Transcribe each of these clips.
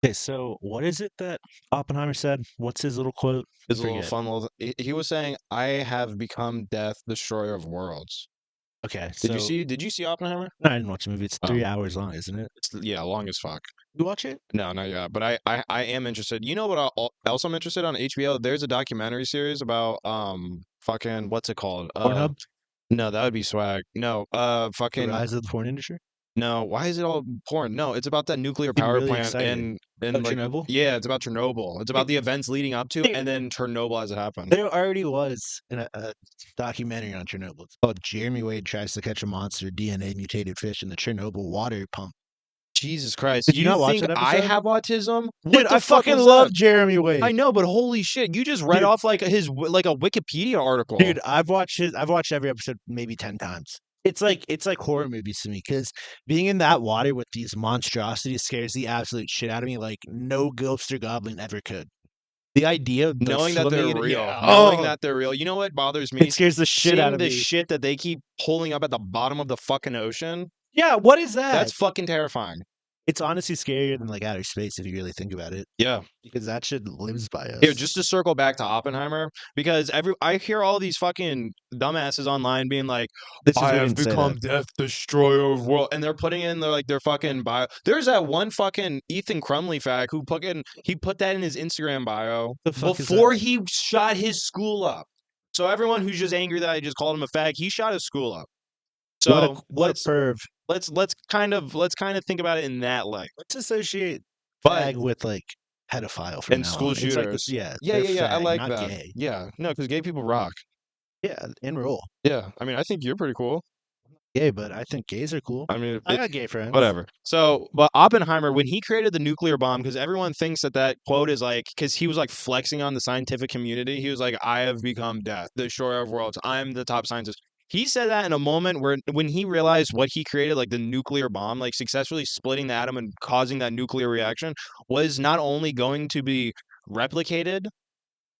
Okay, so what is it that Oppenheimer said? What's his little quote? I It's a little forget. fun little. He was saying, "I have become death, destroyer of worlds." Okay, Did you so see? Did you see Oppenheimer? no, I didn't watch the movie. It's Oh, 3 hours long, isn't it? it's yeah, long as fuck. You watch it? No, not yet. But I am interested. You know what? Else I'm interested on HBO. There's a documentary series about fucking what's it called? Pornhub, No, that would be swag. No, the fucking rise of the porn industry. no. Why is it all porn? No, it's about that nuclear Seem power really plant excited. Oh, and like Chernobyl. yeah, it's about Chernobyl. It's about Dude, the events leading up to dude, and then Chernobyl as it happened. there already was a documentary on Chernobyl. It's called Jeremy Wade Tries to Catch a Monster DNA Mutated Fish in the Chernobyl Water Pump. Jesus Christ. Did you You not watch think that I episode? have autism? Dude, What the I fuck fucking was that? love Jeremy I Wade. know, but holy shit, you just read Dude, off like like a Wikipedia article. dude, I've watched every episode maybe 10 times. It's like horror movies to me because being in that water with these monstrosities scares the absolute shit out of me like no ghost or goblin ever could. The idea of like Knowing that they're swimming in real, yeah, knowing oh, that they're real. You know what bothers it me? scares the shit out Seeing of the me. shit that they keep pulling up at the bottom of the fucking ocean. Yeah, what is that? That's fucking terrifying. It's honestly scarier than like outer space if you really think about it Yeah. because that shit lives by Here, us. just to circle back to Oppenheimer, because I hear all these fucking dumbasses online being like, This is "I we have didn't say become that. death, destroyer of world," and they're putting in their fucking bio. There's that one fucking Ethan Crumley fag who he put that in his Instagram bio The fuck is before that? he shot his school up. So everyone who's just angry that I just called him a fag, he shot his school up. So What a perv. let's kind of think about it in that light. Let's associate But fag with like pedophile from and now school on. It's like this, shooters, yeah, yeah, they're yeah, yeah, I fag, like not that. gay. Yeah, no, because gay people rock. Yeah, enroll. Yeah, I mean, I think you're pretty cool. Gay, but I think gays are cool. I mean, I got gay friends. whatever. So, but Oppenheimer, when he created the nuclear bomb, because everyone thinks that that quote is like, because he was like flexing on the scientific community. He was like, "I have become death, the destroyer of worlds. I'm the top scientist." He said that in a moment where, when he realized what he created, like the nuclear bomb, like successfully splitting the atom and causing that nuclear reaction, was not only going to be replicated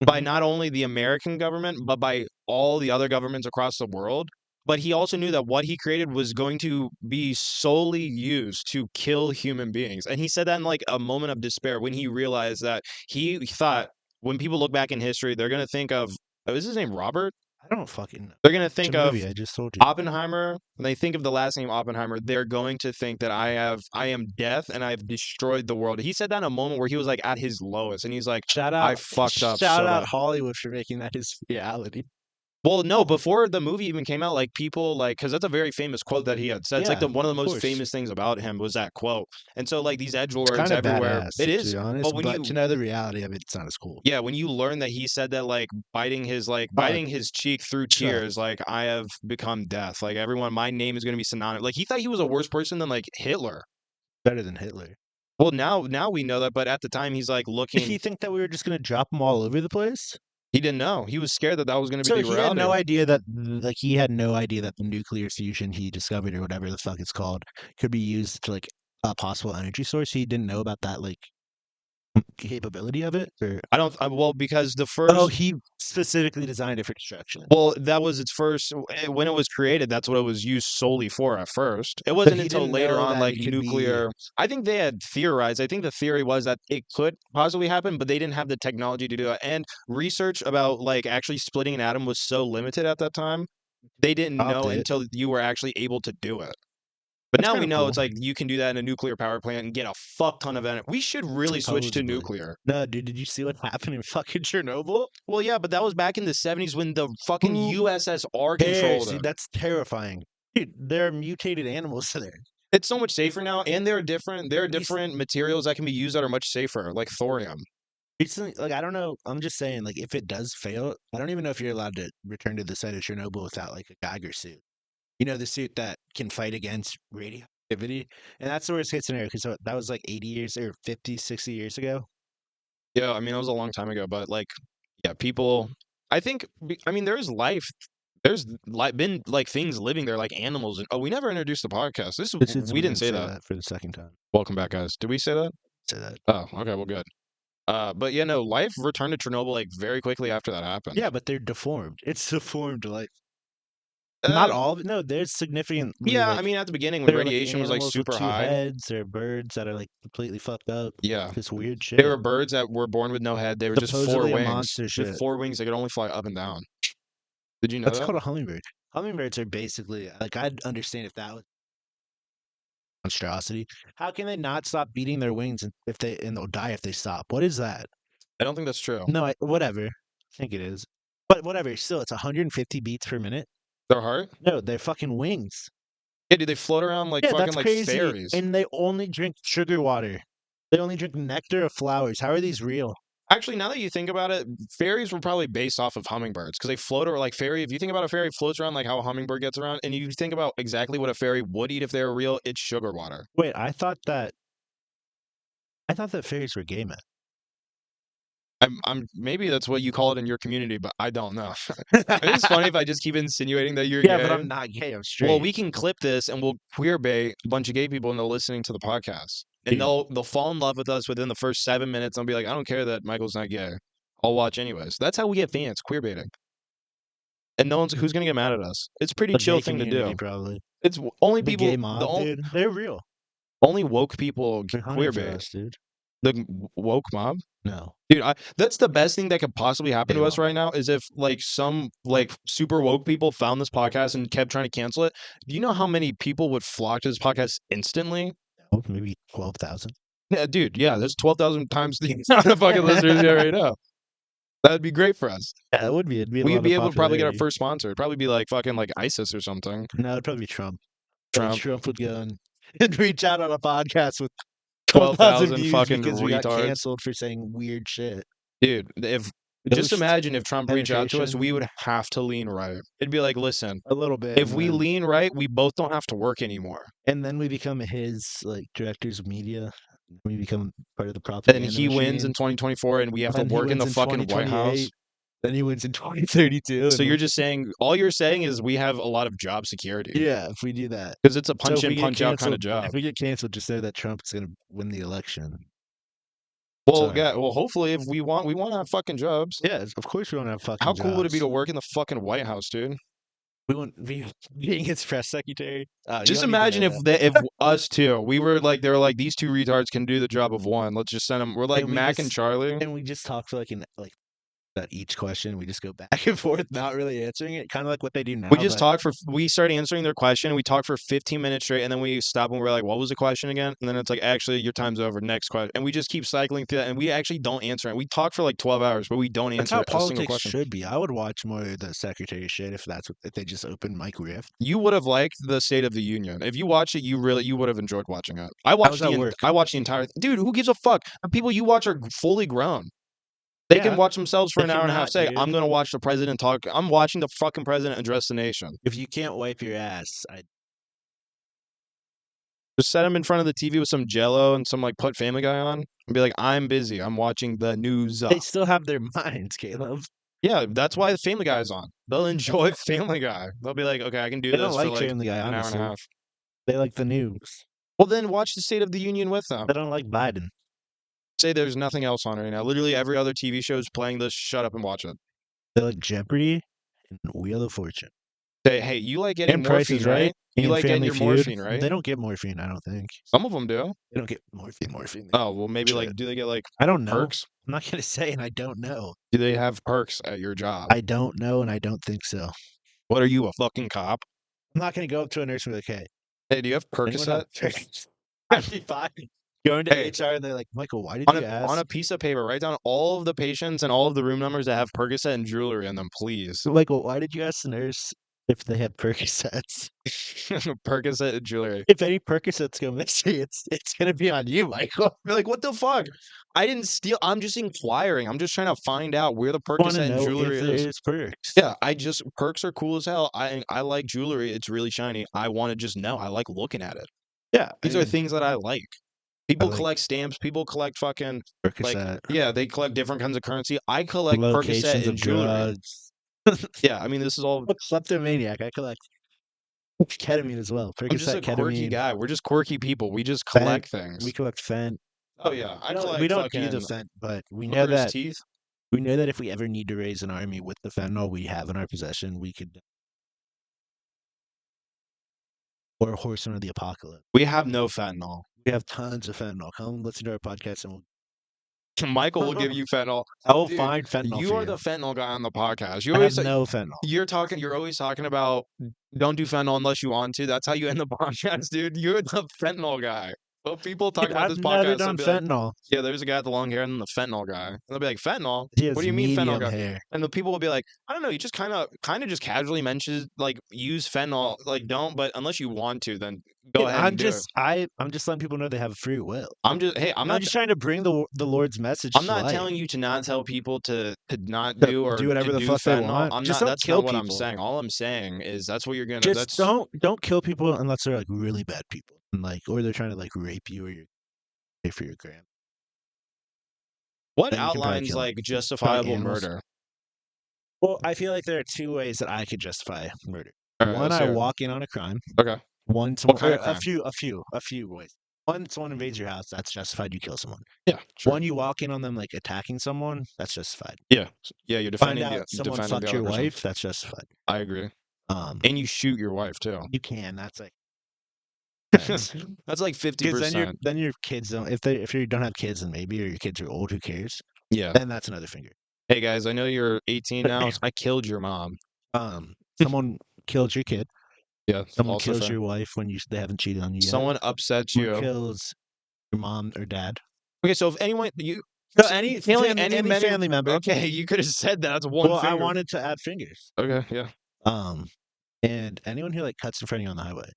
by Mhm. not only the American government, but by all the other governments across the world. But he also knew that what he created was going to be solely used to kill human beings. And he said that in like a moment of despair when he realized that he thought when people look back in history, they're going to think of, oh, is his name Robert? I don't fucking know. They're going to It's a think of movie. I just told you. Oppenheimer. When they think of the last name Oppenheimer, they're going to think that I am death and I've destroyed the world. He said that in a moment where he was like at his lowest and he's like, Shout I out, fucked up shout so out bad. Hollywood for making that his reality. Well, no, before the movie even came out, like people like, because that's a very famous quote that he had said. It's like Yeah, one of the of most course. famous things about him was that quote. And so like these It's edgelords kind of everywhere, badass, it to is. be honest. But when But you, to know the reality of it, it's not as cool. yeah, when you learn that he said that like Uh, biting his cheek through Sure. tears, like I have become death. Like everyone, my name is going to be synonymous. Like he thought he was a worse person than like Hitler. Better than Hitler. Well, now we know that, but at the time he's like Did he looking. think that we were just gonna drop them all over the place? He didn't know. He was scared that that was going to So be the he had no reality. idea that, like, he had no idea that the nuclear fusion he discovered or whatever the fuck it's called could be used to like a possible energy source. He didn't know about that like capability of it. Or I don't. Well, because the oh, first he specifically designed it for destruction. Well, that was its first when it was created, that's what it was used solely for at first. It But wasn't he until didn't later know on, that like it could be. nuclear. I think they had theorized. I think the theory was that it could possibly happen, but they didn't have the technology to do it. And research about like actually splitting an atom was so limited at that time. They didn't Stopped know it. until you were actually able to do it. But That's now kind we of know cool. it's like you can do that in a nuclear power plant and get a fuck ton of energy. We should really switch to Supposedly. nuclear. No, dude, did you see what happened in fucking Chernobyl? Well, yeah, but that was back in the 70s when the fucking Who USSR cares, controlled dude? it. That's terrifying. Dude, there are mutated animals there. It's so much safer now, and there are Rec- different materials that can be used that are much safer, like thorium. Recently, like I don't know, I'm just saying, like if it does fail, I don't even know if you're allowed to return to the site of Chernobyl without like a Geiger suit. You know, the suit that can fight against radioactivity, and that's the worst case scenario because that was like 80 years or 50, 60 years ago. Yeah, I mean, it was a long time ago, but like, yeah, people. I think, I mean, there's life. There's like been like things living there, like animals. And oh, we never introduced the podcast. This is We we didn't didn't say say that. that for the second time. Welcome back, guys. Did we say that? Say that. Oh, okay, well, good. But yeah, no, life returned to Chernobyl like very quickly after that happened. Yeah, but they're deformed. It's deformed life. Not all of it. No, there's significantly Yeah, I like mean, at the beginning when there are like radiation was like animals with super 2 high. heads, there are birds that are like completely fucked up. Yeah. This weird There shit. were birds that were born with no head. They were just four Supposedly a wings. monster With shit. 4 wings, they could only fly up and down. Did you know That's that? called a hummingbird. Hummingbirds are basically like I'd understand if that was monstrosity. How can they not stop beating their wings and they'll die if they stop? What is that? I don't think that's true. No, whatever. I think it is. But whatever, still it's 150 beats per minute. Their heart? No, they're fucking wings. Yeah, dude, they float around like Yeah, fucking that's like crazy. fairies. And they only drink sugar water. They only drink nectar of flowers. How are these real? Actually, now that you think about it, fairies were probably based off of hummingbirds because they float or like fairy. If you think about a fairy, it floats around like how a hummingbird gets around, and you think about exactly what a fairy would eat if they were real, it's sugar water. Wait, I thought that fairies were gay men. I'm maybe that's what you call it in your community, but I don't know. It's funny if I just keep insinuating that you're Yeah, gay. but I'm not gay. I'm straight. Well, we can clip this and we'll queer bait a bunch of gay people into listening to the podcast. And Dude. they'll fall in love with us within the first 7 minutes and be like, I don't care that Michael's not gay. I'll watch anyways. That's how we get fans, queer baiting. And no one's who's gonna get mad at us. It's a pretty The chill gay thing to community, do. probably. It's only The people gay mob, dude. They're real. only woke people They're queer hunting for bait. us, dude. The woke mob? No. Dude, that's the best thing that could possibly happen They to us won't. right now is if like some like super woke people found this podcast and kept trying to cancel it. Do you know how many people would flock to this podcast instantly? Oh, maybe 12,000. Yeah, dude, yeah, there's 12,000 times the amount of fucking listeners here right now. That'd be great for us. Yeah, it would be. It'd be a We'd lot be of able to probably get our popularity. first sponsor. It'd probably be like fucking like ISIS or something. No, it'd probably be Trump. Trump. Trump would go and reach out on a podcast with 12,000 12,000 views fucking because we got retards. canceled for saying weird shit. Dude, if just Ghost imagine if Trump reached out to us, penetration. we would have to lean right. It'd be like, listen, A little bit. if we lean right, we both don't have to work anymore. and then we become his like directors of media. We become part of the And propaganda he wins in machine. 2024 and we have to Then he work in the wins in fucking White House. 2028. Then he wins in 2032. So and you're just saying all you're saying is we have a lot of job security. yeah, if we do that. Because it's a So punch if we in, get punch out kind of canceled, job. if we get canceled, just know that Trump's gonna win the election. Well, Sorry. yeah, well hopefully if we want to have fucking jobs. Yeah, of course we don't have fucking How cool would it be to jobs. work in the fucking White House, dude? We wouldn't be being his press secretary. You Just don't need to imagine know if that. if us two, we were like they were like these two retards can do the job of one. Let's just send them. We're like And we Mac and just- Charlie. And we just talk for like that each question we just go back and forth, not really answering it, kind of like what they do now. We just but talk for we start answering their question. We talk for 15 minutes straight, and then we stop and we're like, "What was the question again?" And then it's like, "Actually, your time's over. Next question." And we just keep cycling through that, and we actually don't answer it. We talk for like 12 hours, but we don't That's answer how a single politics question. should be. I would watch more of the Secretary shit if they just opened Mike Rift. You would have liked the State of the Union if you watched it. You would have enjoyed watching it. I watched does that work? I watched the entire. Dude, who gives a fuck? The people you watch are fully grown. They Yeah, can watch themselves for they an hour and a half. cannot, Say, dude. I'm gonna watch the president talk. I'm watching the fucking president address the nation. If you can't wipe your ass, Just set him in front of the TV with some Jello and some like put Family Guy on and be like, I'm busy. I'm watching the news. they still have their minds, Caleb. Yeah, that's why the Family Guy is on. They'll enjoy Family Guy. They'll be like, okay, I can do They this don't for like like Family Guy, an hour and a honestly. half. They like the news. Well, then watch the State of the Union with them. They don't like Biden. Say there's nothing else on right now. Literally every other TV show is playing this. Shut up and watch it. They like Jeopardy and Wheel of Fortune. Say, hey, you like getting And Price morphine, is right? Right. You and like getting Family your Feud. morphine, right? They don't get morphine, I don't think. Some of them do. They don't get morphine. Oh, well, maybe like, Shit. do they get like I don't know. perks? I'm not gonna say, and I don't know. Do they have perks at your job? I don't know, and I don't think so. What are you, a fucking cop? I'm not gonna go up to a nurse and be like, "Hey, Hey, do you have anyone Percocet? have Percocet?" I'd be fine. Going to Hey. HR and they're like, "Michael, why did On you ask?" on a piece of paper, write down all of the patients and all of the room numbers that have Percocet and jewelry in them, please. Michael, why did you ask the nurse if they have Percocets? Percocet and jewelry. If any Percocets go missing, it's gonna be on you, Michael. You're like, what the fuck? I didn't steal. I'm just inquiring. I'm just trying to find out where the I want Percocet to and know jewelry if there is. is perks. Yeah, perks are cool as hell. I like jewelry. It's really shiny. I want to just know. I like looking at it. Yeah, These I are mean, things that I like. People like collect stamps. People collect fucking Percocet. yeah. They collect different kinds of currency. I collect Locations Percocet of and jewelry. drugs. Yeah, I mean this is all. I'm a kleptomaniac. I collect ketamine as well. I'm just a Percocet, quirky ketamine. guy. We're just quirky people. We just Fent. collect things. We collect Fent. Oh yeah, I collect We don't fucking use the Fent, but we know hooker's that teeth. if we ever need to raise an army with the fentanyl we have in our possession, we could or Horsemen of the Apocalypse. We have no fentanyl. We have tons of fentanyl. Come listen to our podcast and Michael will give we'll you fentanyl. I will Dude, find fentanyl you for are you. the fentanyl guy on the podcast. I have no fentanyl. You're always talking about don't do fentanyl unless you want to. That's how you end the podcast, dude. You're the fentanyl guy. Well, people talk Dude, about I've this never podcast, they'll done be like, fentanyl. yeah, there's a guy with the long hair and then the fentanyl guy. And they'll be like, fentanyl? He What has do you mean fentanyl medium guy? hair. And the people will be like, I don't know, you just kind of just casually mentions like use fentanyl, like don't, but unless you want to, then go Dude, ahead and do it. I'm just letting people know they have a free will. I'm I'm just trying to bring the Lord's message I'm to not light. telling you to not tell people to not To do or do whatever to the do fuck they fentanyl. want. Just don't That's kill not what I'm people. saying. All I'm saying is that's what you're gonna. Just That's don't kill people unless they're like really bad people, and like or they're trying to like rape you or you're pay for your gram. what Then you can probably outlines kill 'em. like justifiable animals. murder. Well, I feel like there are two ways that I could justify murder. All right, One, let's I hear it. walk in on a crime. Okay. One, What kind or of crime? a few ways. One, someone invades your house. That's justified. You kill someone. Yeah. Sure. One, you walk in on them like attacking someone. That's justified. Yeah. Yeah. You're Find defending out the someone defending fucked the your other person. wife. That's justified. I agree. Um, And you shoot your wife too. you can. That's like That's like 'cause then 50%. your kids don't. If you don't have kids, then maybe or your kids are old. Who cares? Yeah. Then that's another finger. Hey guys, I know you're 18 now. I killed your mom. Someone killed your kid. Yeah. Someone Also kills fair. your wife when they haven't cheated on you yet. Someone upsets Someone you. kills your mom or dad. Okay, so if anyone you No, any any family member. Okay, you could have said that. That's one Well, I finger. wanted to add fingers. Okay, yeah. And anyone who like cuts in front of you on the highway.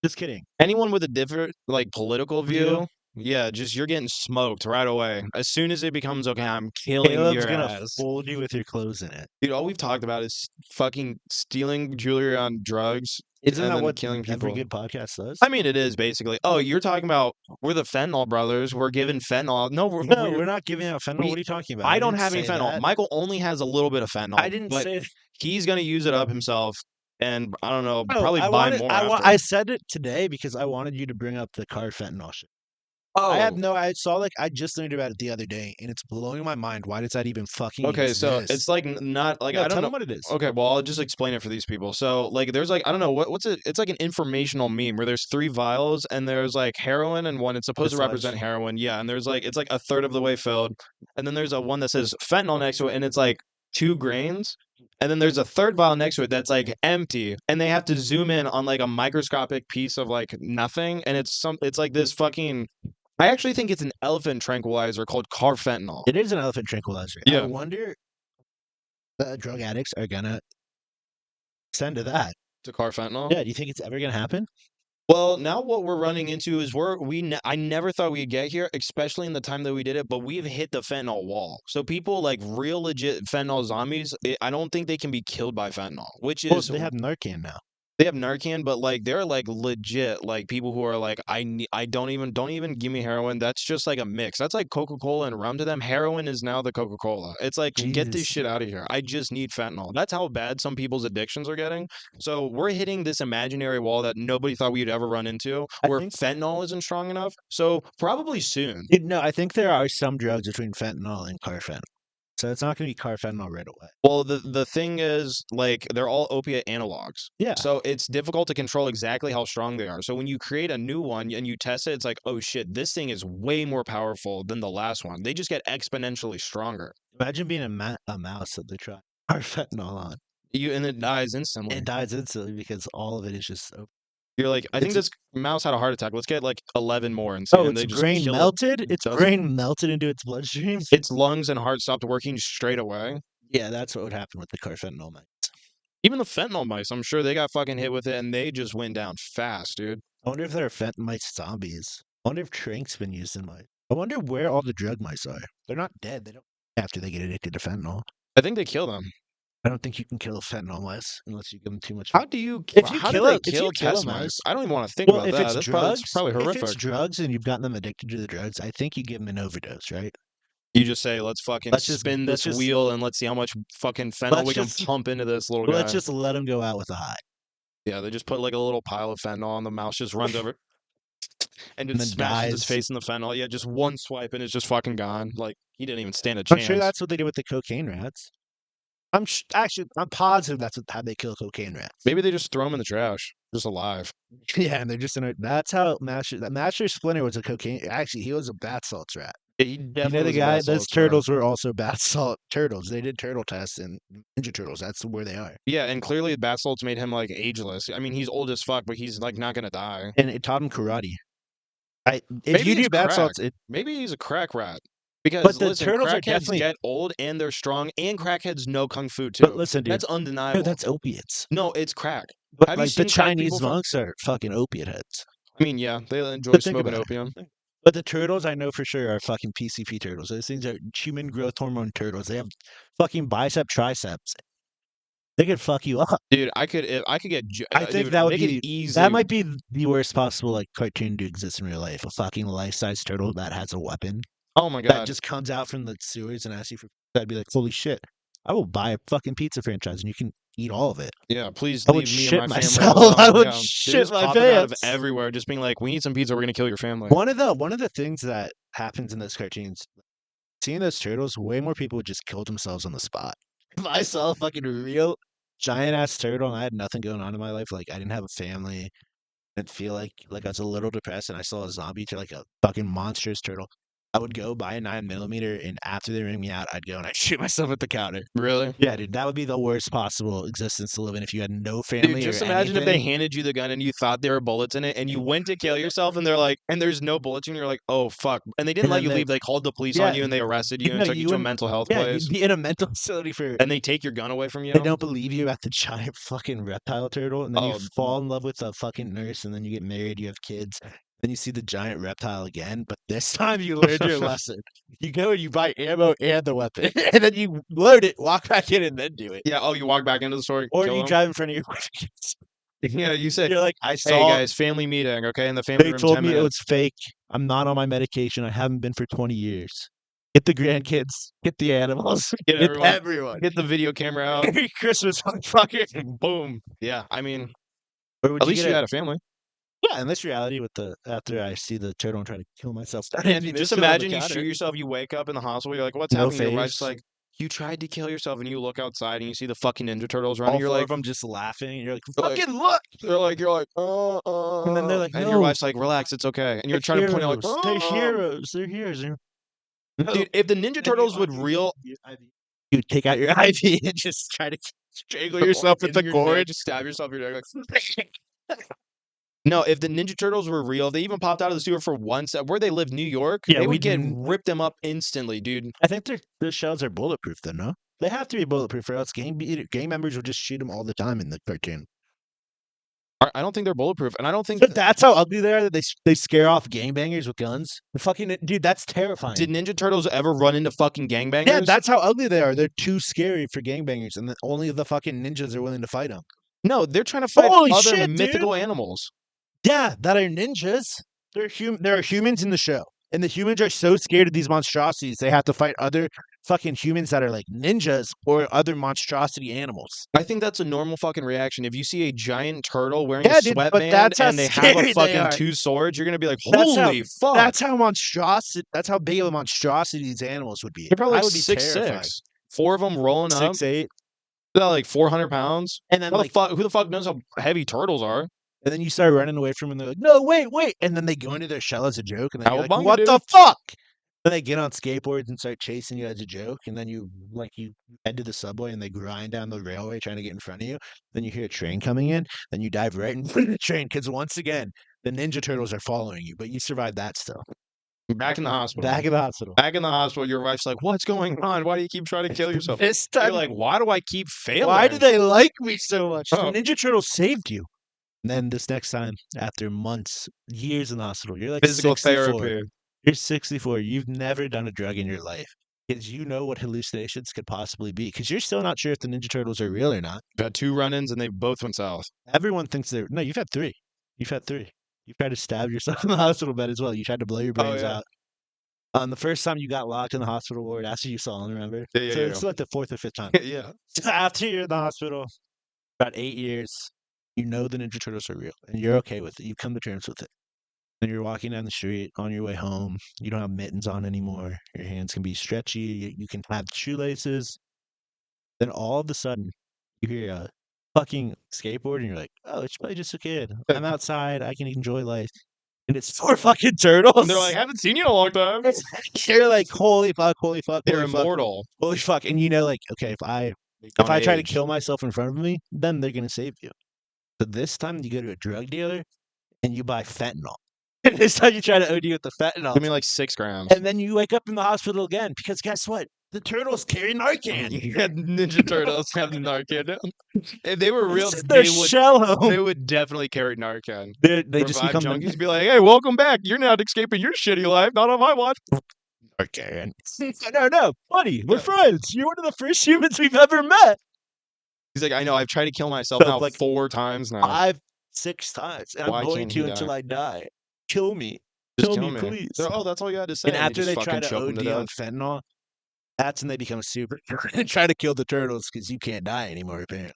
Just kidding. Anyone with a different like political view, yeah, just you're getting smoked right away. As soon as it becomes okay, I'm killing Caleb's your gonna ass. fold you with your clothes in it. Dude, all we've talked about is fucking stealing jewelry on drugs. Isn't and that then what killing people. every good podcast does? I mean, it is basically. Oh, you're talking about we're the fentanyl brothers. We're giving fentanyl. No, we're not giving out fentanyl. What are you talking about? I don't have any say fentanyl. that. Michael only has a little bit of fentanyl. I didn't but say. He's gonna use it up himself, and I don't know, No, probably buy more. I said it today because I wanted you to bring up the car fentanyl shit. Oh, I saw like I just learned about it the other day, and it's blowing my mind. Why does that even fucking okay, exist? so it's like not like No, I don't tell know them what it is. Okay, well I'll just explain it for these people. So like there's like I don't know what's it. It's like an informational meme where there's 3 vials and there's like heroin and one it's supposed to represent heroin. Yeah, and there's like it's like a third of the way filled, and then there's a one that says fentanyl next to it, and it's like 2 grains. And then there's a third vial next to it that's like empty, and they have to zoom in on like a microscopic piece of like nothing, and it's like this fucking. I actually think it's an elephant tranquilizer called carfentanil. It is an elephant tranquilizer. Yeah. I wonder drug addicts are gonna send to that. To carfentanil? Yeah. Do you think it's ever gonna happen? Well, now what we're running into is I never thought we'd get here, especially in the time that we did it, but we've hit the fentanyl wall. So people like real legit fentanyl zombies, I don't think they can be killed by fentanyl, which is they have Narcan now. They have Narcan, but like they're like legit like people who are like I don't even give me heroin. That's just like a mix. That's like Coca-Cola and rum to them. Heroin is now the Coca-Cola. It's like get this shit out of here. I just need fentanyl. That's how bad some people's addictions are getting. So we're hitting this imaginary wall that nobody thought we'd ever run into where fentanyl isn't strong enough. So probably soon. No, I think there are some drugs between fentanyl and carfentanil. So it's not going to be carfentanil right away. Well, the thing is, like, they're all opiate analogs. Yeah. So it's difficult to control exactly how strong they are. So when you create a new one and you test it, it's like, oh shit, this thing is way more powerful than the last one. They just get exponentially stronger. Imagine being a mouse that they try carfentanil on. And it dies instantly. It dies instantly because all of it is just open. You're like, I think this mouse had a heart attack. Let's get like 11 more and see. Oh, and its brain melted? Its brain melted into its bloodstream? Its lungs and heart stopped working straight away. Yeah, that's what would happen with the carfentanil mice. Even the fentanyl mice, I'm sure they got fucking hit with it and they just went down fast, dude. I wonder if there are fentanyl mice zombies. I wonder if Trank's been used in mice. I wonder where all the drug mice are. They're not dead. They don't after they get addicted to fentanyl. I think they kill them. I don't think you can kill a fentanyl mouse unless you give them too much. How do you? If you how kill do they it, kill if you kill a test mouse, mice? I don't even want to think well, about if that. it's drugs, That's probably horrific. If it's drugs and you've gotten them addicted to the drugs, I think you give them an overdose, right? You just say, let's spin this wheel and let's see how much fucking fentanyl we can pump into this little guy. Let's just let him go out with a high. Yeah, they just put like a little pile of fentanyl and the mouse just runs over and just smashes his face in the fentanyl. Yeah, just one swipe and it's just fucking gone. Like he didn't even stand a chance. I'm sure that's what they did with the cocaine rats. Actually, I'm positive that's how they kill cocaine rats. Maybe they just throw them in the trash, just alive. Yeah, and they're just in a. That's how Master Splinter was a cocaine. Actually, he was a bath salts rat. Yeah, he You know definitely the was a guy. bath Those salts rat. turtles were also bath salt turtles. They did turtle tests and Ninja Turtles. That's where they are. Yeah, and clearly bath salts made him like ageless. I mean, he's old as fuck, but he's like not gonna die. And it taught him karate. If Maybe you it's do bath crack. salts, it. Maybe he's a crack rat. But Because the listen, turtles are crackheads definitely. get old and they're strong, and crackheads know kung fu But too. listen, dude. That's No, undeniable. that's opiates. No, it's crack. But Have you like the seen crack people Chinese from? monks are fucking opiate heads. I mean, yeah, they enjoy But think smoking about it. opium. But the turtles, I know for sure, are fucking PCP turtles. Those things are human growth hormone turtles. They have fucking bicep triceps. They could fuck you up. Dude, if I could get, I think dude, that would make be it easy. that might be the worst possible like cartoon to exist in real life. A fucking life-size turtle that has a weapon Oh my that god. just comes out from the sewers and asks you for. I'd be like, holy shit! I will buy a fucking pizza franchise and you can eat all of it. Yeah, please I would leave me and shit my family myself. alone. I would Yeah, they're shit just my popping out of pants. everywhere, just being like, "We need some pizza. We're gonna kill your family." One of the things that happens in those cartoons, seeing those turtles, way more people would just kill themselves on the spot. If I saw a fucking real giant ass turtle and I had nothing going on in my life, like I didn't have a family, and feel like I was a little depressed, and I saw a zombie to like a fucking monstrous turtle, I would go buy a 9mm, and after they ring me out, I'd go and I'd shoot myself at the counter. Really? Yeah, dude, that would be the worst possible existence to live in if you had no Dude, family or just imagine if they anything. handed you the gun and you thought there were bullets in it, and you went to kill yourself, and they're like, and there's no bullets, and you're like, oh fuck, and they didn't And let then you they, leave. They called the police on yeah, you, and they arrested you and no, took you you to a wouldn't. mental health Yeah, place, you'd be in a mental facility for. and they take your gun away from They you. don't believe you at the giant fucking reptile turtle, and then you Oh, fall in love with a fucking nurse, and then you get married, you have kids, then you see the giant reptile again, but this time you learned your lesson. You go and you buy ammo and the weapon, and then you load it, walk back in, and then do it. yeah. Oh, you walk back into the store, Or kill you them. drive in front of your kids. Yeah, you say, You're like, I hey saw. guys, family meeting, okay, in the family They room, told 10 me it minutes. was fake. I'm not on my medication. I haven't been for 20 years. Get the grandkids. Get the animals. Get Get everyone, everyone. get the video camera out. Merry Christmas, motherfucker. Boom. Yeah, I mean, Or would at you least get you a had a family. Yeah, in this reality with the after I see the turtle and try to kill myself, Just ammunition on the imagine you counter. shoot yourself, you wake up in the hospital, you're like, what's No happening? Your wife's face. like, you tried to kill yourself, and you look outside and you see the fucking Ninja Turtles All running. You're four like, of them just laughing. And you're like, you're like, fucking look! you're like, And then they're like, and your no, wife's like, relax, it's okay. And they're you're trying to point out, like, heroes. They're heroes. They're heroes. No. dude, if the Ninja And Turtles would real, you take out your IV and just try to strangle yourself with in the your cord. neck, just stab yourself in your neck, like, no, if the Ninja Turtles were real, they even popped out of the sewer for once. Where they live, New York, Yeah, they we would get didn't. rip them up instantly, dude. I think their shells are bulletproof, though. No, they have to be bulletproof, or else gang members will just shoot them all the time in the cartoon. I don't think they're bulletproof, and I don't think But that's how ugly they are. That they scare off gangbangers with guns. The fucking dude, that's terrifying. did Ninja Turtles ever run into fucking gangbangers? Yeah, that's how ugly they are. They're too scary for gangbangers, and only the fucking ninjas are willing to fight them. No, they're trying to fight Holy other shit, mythical animals. Yeah, that are ninjas. There are humans in the show, and the humans are so scared of these monstrosities they have to fight other fucking humans that are like ninjas or other monstrosity animals. I think that's a normal fucking reaction. If you see a giant turtle wearing Yeah, a dude, but sweatband that's how and they have scary a they fucking are. 2 swords, you're gonna be like, That's how- holy fuck. That's how monstrosity. That's how big of a monstrosity these animals would be. They're probably I like would be 6'6". terrified. 4 of them rolling up. 6'8", They're like 400 pounds. and then How the like, fuck, who the fuck knows how heavy turtles are? and then you start running away from them. And they're like, "No, wait!" And then they go into their shell as a joke, and then you're like, Cowabunga, "What dude. the fuck?" Then they get on skateboards and start chasing you as a joke, and then you head to the subway and they grind down the railway trying to get in front of you. Then you hear a train coming in, then you dive right in front of the train because once again the Ninja Turtles are following you, but you survived that still. Back in the hospital. Back in the hospital. Back in the hospital, your wife's like, what's going on? Why do you keep trying to kill yourself? This You're time, like, why do I keep failing? why do they like me so much? Oh. The Ninja Turtles saved you. And then this next time, after months, years in the hospital, you're like Physical 64. therapy. You're 64. You've never done a drug in your life because you know what hallucinations could possibly be because you're still not sure if the Ninja Turtles are real or not. I've had 2 run-ins and they both went south. Everyone thinks they're. No, you've had 3. You've had 3. You tried to stab yourself in the hospital bed as well. You tried to blow your brains yeah. out. The first time you got locked in the hospital ward after you saw him, remember? Yeah, So yeah. it's like the 4th or 5th time. Yeah. So after you're in the hospital, about 8 years, you know the Ninja Turtles are real and you're okay with it. You come to terms with it. Then you're walking down the street on your way home. You don't have mittens on anymore. Your hands can be stretchy. You can have shoelaces. Then all of a sudden, you hear a fucking skateboard, and you're like, "Oh, it's probably just a kid. I'm outside. I can enjoy life." And it's 4 fucking And they're like, turtles. haven't seen you in a long time. You're like, "Holy fuck, holy fuck, They're holy fuck, immortal. holy fuck." And you know, like, okay, if Don't I try to age. kill myself in front of me, then they're gonna save you. So this time you go to a drug dealer and you buy fentanyl. And this time you try to OD with the fentanyl. Give me like 6 grams. And then you wake up in the hospital again because guess what? The turtles carry Narcan. Ninja Turtles have Narcan. If they were real, It's their shell home. they would definitely carry Narcan. They just Revive become junkies be like, hey, welcome back. You're not escaping your shitty life. Not on my watch. Narcan. No, buddy, we're friends. You're one of the first humans we've ever met. He's like, I know. I've tried to kill myself So, now like, 4 times now. 5, 6 times. And Why I'm going can't he to die? until I die. Kill me. Just Kill kill me, me. please. Oh, that's all you had to say. And after just they fucking try to choke him to OD on death. fentanyl, that's when they become super and try to kill the turtles because you can't die anymore, apparently.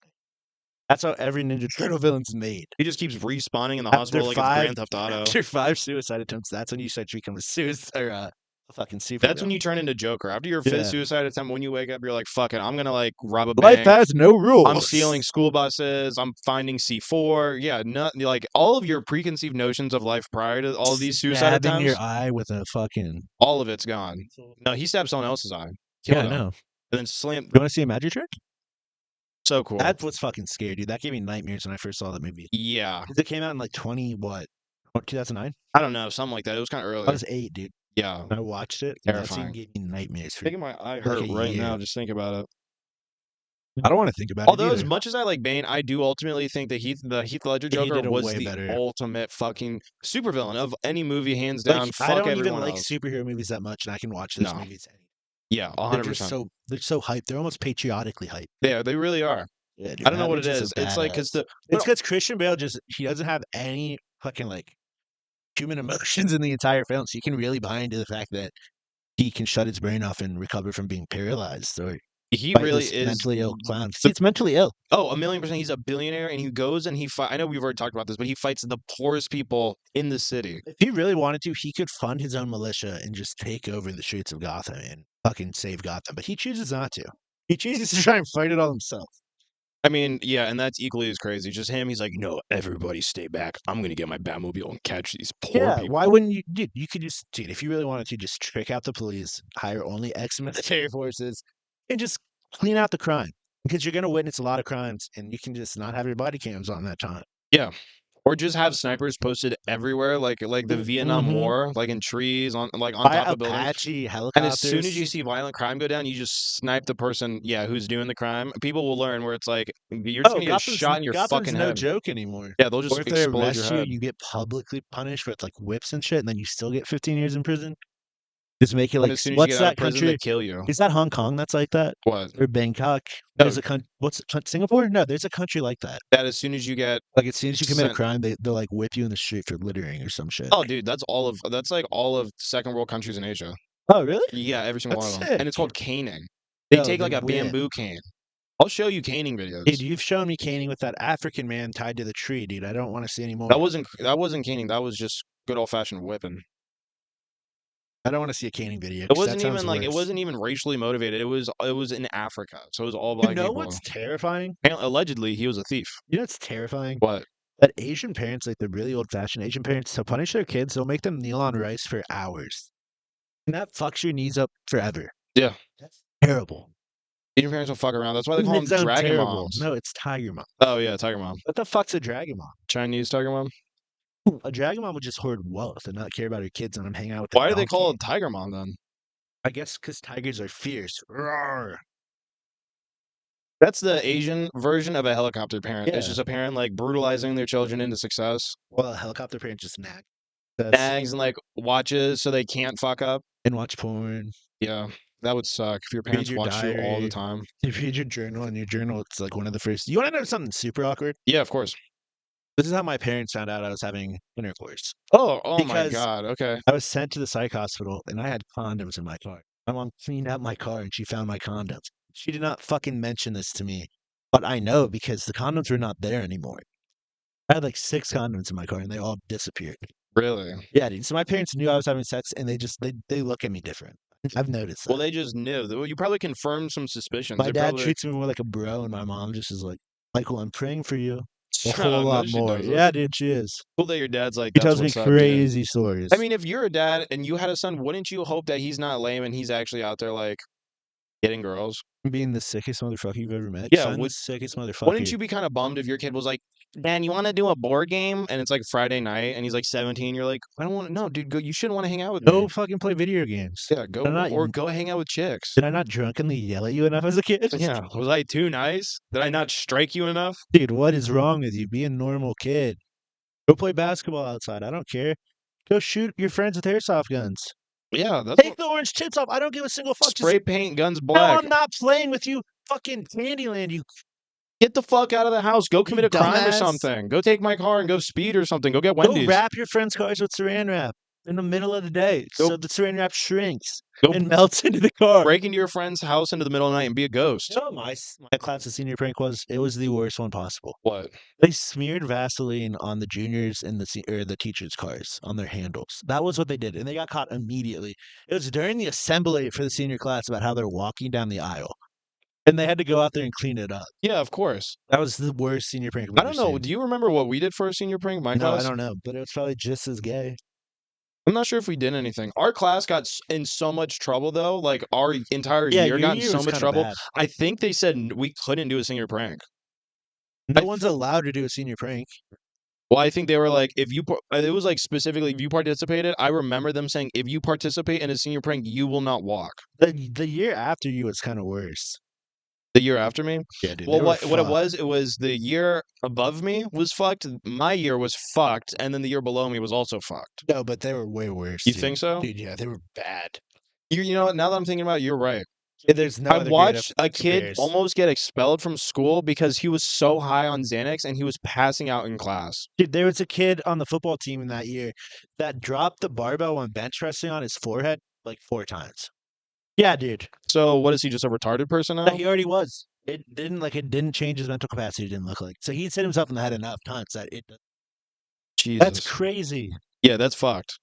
That's how every Ninja Turtle villain's made. He just keeps respawning in the After hospital like 5 it's Grand Theft Auto. After 5 suicide attempts, that's when you start to become a suicide or a fucking super. That's when you turn into Joker. After your 5th Yeah. suicide attempt, when you wake up, you're like, fuck it. I'm going to like rob a Life bank. has no rules. I'm stealing school buses. I'm finding C4. Yeah, nothing like all of your preconceived notions of life prior to all of these suicide Stabbing attempts. your eye with a fucking. All of it's gone. No, he stabbed someone else's eye. Yeah, I Killed him. know. And then slammed. You want to see a magic trick? So cool. That's what's fucking scary, dude. That gave me nightmares when I first saw that movie. Yeah. 'Cause it came out in like 2009? I don't know. Something like that. It was kind of early. I was 8, dude. Yeah. I watched it. And that scene Terrifying. gave me nightmares. For Thinking my eye for like hurt a right year. now. Just think about it. I don't want to think about it. Although, as either. much as I like Bane, I do ultimately think that the Heath Ledger He Joker did a was way the better. ultimate fucking supervillain of any movie, hands down. Like, Fuck I don't even everyone like else. superhero movies that much, and I can watch those No. movies. Yeah, They're just 100%. they're so hyped. They're almost patriotically hyped. Yeah, they really are. Yeah, dude, I don't know that what it bitch is. It's like because badass. It's because Christian Bale he doesn't have any fucking like human emotions in the entire film, so you can really buy into the fact that he can shut his brain off and recover from being paralyzed or he fight really this is mentally ill clown. It's mentally ill. Oh, 1,000,000%. He's a billionaire, and he goes and I know we've already talked about this, but he fights the poorest people in the city. If he really wanted to, he could fund his own militia and just take over the streets of Gotham and fucking save Gotham. But he chooses not to. He chooses to try and fight it all himself. I mean, yeah, and that's equally as crazy. Just him, he's like, no, everybody stay back. I'm gonna get my Batmobile and catch these poor Yeah, people. why wouldn't you? Dude, you could just, dude, if you really wanted to, just trick out the police, hire only ex-military forces, and just clean out the crime. Because you're going to witness a lot of crimes, and you can just not have your body cams on that time. Yeah. Or just have snipers posted everywhere, like the Vietnam War, like in trees, on top of buildings. Apache And helicopters. as soon as you see violent crime go down, you just snipe the person, who's doing the crime. People will learn where it's like you're just gonna get shot in your Gotham's fucking no head. joke anymore. Yeah, they'll just Or if they explode arrest your you, head. you get publicly punished with like whips and shit, and then you still get 15 years in prison. Just make it And like, as soon as you what's get out that of prison, country? they kill you. Is that Hong Kong that's like that? What? Or Bangkok? No. There's Singapore? No, there's a country like that. That as soon as you get Like as soon as you commit a sent- crime, they'll like whip you in the street for littering or some shit. Oh, dude, that's like all of second world countries in Asia. Oh, really? Yeah, every single That's one of them. sick. And it's called caning. They Yo, take like they're a weird. bamboo cane. I'll show you caning videos. Dude, you've shown me caning with that African man tied to the tree, dude. I don't want to see any more. That wasn't caning. That was just good old fashioned whipping. I don't want to see a caning video. It 'cause wasn't that even sounds like it worse. wasn't even racially motivated. It was in Africa, so it was all You black know people. what's terrifying? Allegedly, he was a thief. You know what's terrifying? What? That Asian parents, like the really old-fashioned Asian parents, to punish their kids, they'll make them kneel on rice for hours. And that fucks your knees up forever. Yeah. That's terrible. Asian parents don't fuck around. That's why they call them Mid-zone dragon terrible. moms. No, it's tiger mom. Oh yeah, tiger mom. What the fuck's a dragon mom? Chinese tiger mom. A dragon mom would just hoard wealth and not care about her kids and them hang out with the Why do they donkey. call it tiger mom then? I guess because tigers are fierce. Roar. That's the Asian version of a helicopter parent. It's Yeah. just a parent like brutalizing their children into success. Well, a helicopter parent just nag. Bags and like watches so they can't fuck up. And watch porn. Yeah, that would suck if your parents your watch you all the diary. time. You read your journal, and your journal, it's like one of the first. You want to know something super awkward? Yeah, of course. This is how my parents found out I was having intercourse. Oh my Because- god. Okay. I was sent to the psych hospital, and I had condoms in my car. My mom cleaned out my car, and she found my condoms. She did not fucking mention this to me, but I know because the condoms were not there anymore. I had like 6 condoms in my car, and they all disappeared. Really? Yeah, dude. So my parents knew I was having sex, and they look at me different. I've noticed Well, that. they just knew. You probably confirmed some suspicions. My They dad probably treats me more like a bro, and my mom just is like, Michael, I'm praying for you a I whole don't know lot she more. doesn't. Yeah, dude, she is. Cool that your dad's like, He that's tells me what's up, dude. crazy stories. I mean, if you're a dad and you had a son, wouldn't you hope that he's not lame and he's actually out there like getting girls? Being the sickest motherfucker you've ever met. Yeah, Son, the sickest wouldn't motherfucker. you be kind of bummed if your kid was like, "Dan, you want to do a board game?" And it's like Friday night and he's like 17. You're like, I don't want to. No, dude, go. You shouldn't want to hang out with Go me. fucking play video games. Yeah, Did I not, go hang out with chicks. did I not drunkenly yell at you enough as a kid? Yeah, was I too nice? Did I not strike you enough? Dude, what is wrong with you? Be a normal kid. Go play basketball outside. I don't care. Go shoot your friends with airsoft guns. Yeah, that's Take what the orange tips off. I don't give a single fuck. Just spray paint guns no, black. I'm not playing with you. Fucking Candyland, you Get the fuck out of the house. Go commit a crime or dumbass. something. Go take my car and go speed or something. Go get Go Wendy's. wrap your friends' cars with saran wrap in the middle of the day Go- so the saran wrap shrinks Go and melts into the car. break into your friend's house into the middle of the night and be a ghost. You know what my class's senior prank was? It was the worst one possible. What? They smeared Vaseline on the juniors and the teachers' cars on their handles. That was what they did, and they got caught immediately. It was during the assembly for the senior class about how they're walking down the aisle, and they had to go out there and clean it up. Yeah, of course. That was the worst senior prank I've I ever don't know. seen. Do you remember what we did for a senior prank? My No, class? I don't know, but it was probably just as gay. I'm not sure if we did anything. Our class got in so much trouble though. Like our entire Yeah, year your got in year so was much kinda trouble. bad. I think they said we couldn't do a senior prank. No one's allowed to do a senior prank. Well, I think they were like, if you, it was like specifically if you participated. I remember them saying, if you participate in a senior prank, you will not walk. The year after you was kind of worse. The year after me? Yeah, dude. Well, they were what fucked. it was the year above me was fucked. My year was fucked, and then the year below me was also fucked. No, but they were way worse. You dude. think so? Dude, yeah, they were bad. You know what? Now that I'm thinking about it, you're right. Yeah, there's no I other grade watched up a kid compares. almost get expelled from school because he was so high on Xanax and he was passing out in class. Dude, there was a kid on the football team in that year that dropped the barbell when bench pressing on his forehead like 4 times. Yeah, dude. So what is he, just a retarded person now? He already was. It didn't change his mental capacity, it didn't look like. So he'd hit himself in the head enough times that that's Jesus. crazy. Yeah, that's fucked.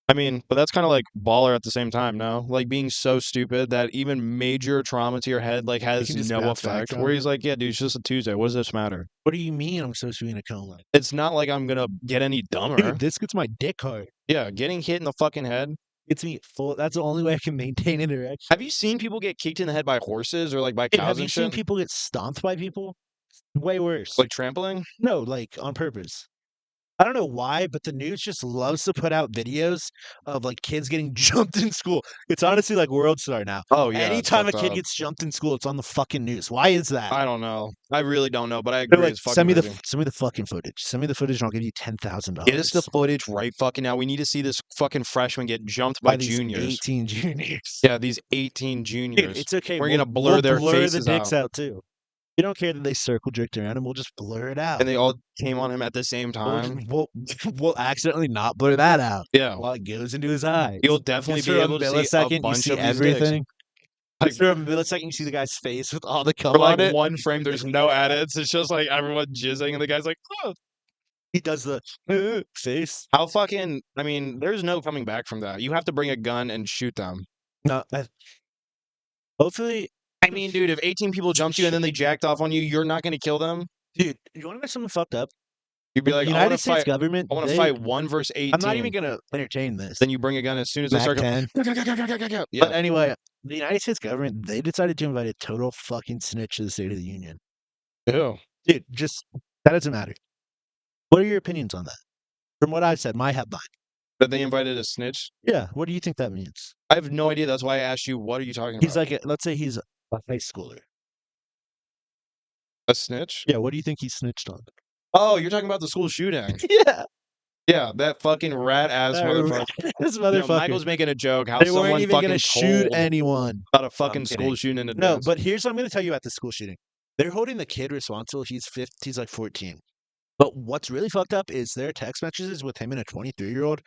I mean, but that's kind of like baller at the same time, no? Like being so stupid that even major trauma to your head like has can just no bounce back effect. from Where it. he's like, yeah, dude, it's just a Tuesday. What does this matter? What do you mean I'm supposed to be in a coma? It's not like I'm gonna get any dumber. Dude, this gets my dick hard. Yeah, getting hit in the fucking head. Gets me full. That's the only way I can maintain an erection. Have you seen people get kicked in the head by horses or like by Dude, cows have you and seen shit? people get stomped by people? Way worse. Like trampling? No, like on purpose. I don't know why, but the news just loves to put out videos of like kids getting jumped in school. It's honestly like World Star now. Oh yeah. it's Anytime a fucked kid up. gets jumped in school, it's on the fucking news. Why is that? I don't know. I really don't know, but I They're agree. like, It's fucking send me crazy. the fucking footage. Send me the footage, and I'll give you $10,000. Get us the footage right fucking now. We need to see this fucking freshman get jumped by these juniors. 18 juniors. Yeah, these 18 juniors. Dude, it's okay. We're we'll, gonna blur we'll their blur faces the dicks out. out too. We don't care that they circle jerked around him. We'll just blur it out. And they all came on him at the same time. We'll accidentally not blur that out Yeah. while it goes into his eye. You'll definitely Just be for able to see a millisecond, you bunch see of these dicks. everything. Like, Just for a millisecond, you see the guy's face with all the cum for like on it. one frame, there's no edits. It's just like everyone jizzing, and the guy's like, oh. He does the face. How fucking, I mean, there's no coming back from that. You have to bring a gun and shoot them. No, hopefully, I mean, dude, if 18 people jumped you and then they jacked off on you, you're not going to kill them? dude, you want to know something fucked up? You'd be like, the I want United to States fight. government. I want to they- fight 1 versus 18. I'm not even gonna entertain this. Then you bring a gun as soon as they Mac start 10. going. But anyway, the United States government, they decided to invite a total fucking snitch to the State of the Union. Ew. Dude, just that doesn't matter. What are your opinions on that? From what I've said, my headline. That they invited a snitch? Yeah, what do you think that means? I have no idea. That's why I asked you, what are you talking He's about? like, let's say he's a high schooler. A snitch? Yeah, what do you think he snitched on? Oh, you're talking about the school shooting. Yeah, Yeah, that fucking rat-ass motherfucker. this No, motherfucker. Michael's making a joke. How They someone weren't even fucking gonna shoot told anyone. about a fucking kidding. school shooting in No, advance. but here's what I'm gonna tell you about the school shooting. They're holding the kid responsible. He's like 14. But what's really fucked up is there are text messages with him and a 23-year-old,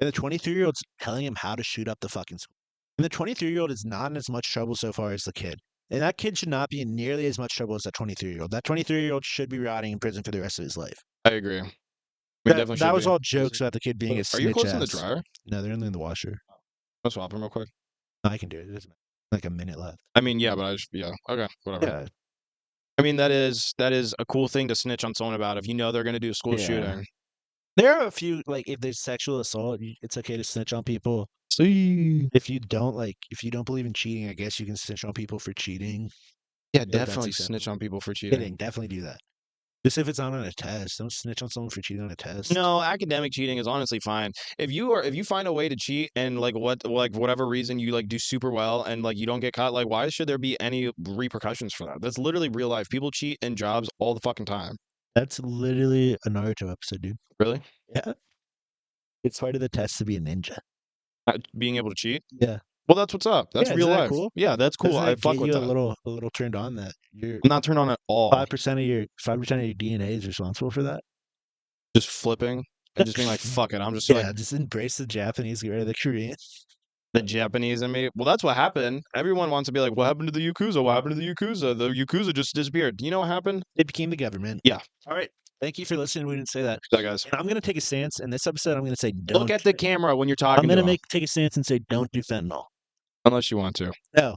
and the 23-year-old's telling him how to shoot up the fucking school. And the 23-year-old is not in as much trouble so far as the kid. And that kid should not be in nearly as much trouble as that 23-year-old. That 23-year-old should be rotting in prison for the rest of his life. I agree. That was all jokes about the kid being a Are snitch you close in the ass. dryer? No, they're only in the washer. I'll swap them real quick. I can do it. It doesn't matter. Like a minute left. I mean, yeah, but yeah, okay, whatever. Yeah. I mean, that is a cool thing to snitch on someone about if you know they're gonna do a school Yeah. shooting. There are a few, like, if there's sexual assault, it's okay to snitch on people. See, If you don't believe in cheating, I guess you can snitch on people for cheating. yeah, Feel that's definitely snitch on acceptable. people for Kidding, cheating. definitely do that. Just if it's not on a test, don't snitch on someone for cheating on a test. No, academic cheating is honestly fine. If you find a way to cheat and whatever reason you like do super well and like you don't get caught, like why should there be any repercussions for that? That's literally real life. People cheat in jobs all the fucking time. That's literally a Naruto episode, dude. Really? Yeah. It's part of the test to be a ninja. Being able to cheat? Yeah. Well, that's what's up. That's Yeah, real isn't that life. cool? Yeah, that's cool. Doesn't I that fuck get with you that. a little turned on that you're I'm not turned on at all. 5% of your DNA is responsible for that? Just flipping and just being like, fuck it. I'm just like Yeah, just embrace the Japanese, get rid of the Korean. the Japanese in me. Well, that's what happened. Everyone wants to be like, what happened to the Yakuza? What happened to the Yakuza? The Yakuza just disappeared. You know what happened? They became the government. Yeah. All right. Thank you for listening. We didn't say that. So, guys, And I'm gonna take a stance in this episode. I'm gonna say don't. look at the camera when you're I'm talking to gonna them. take a stance and say don't do fentanyl. Unless you want to. No,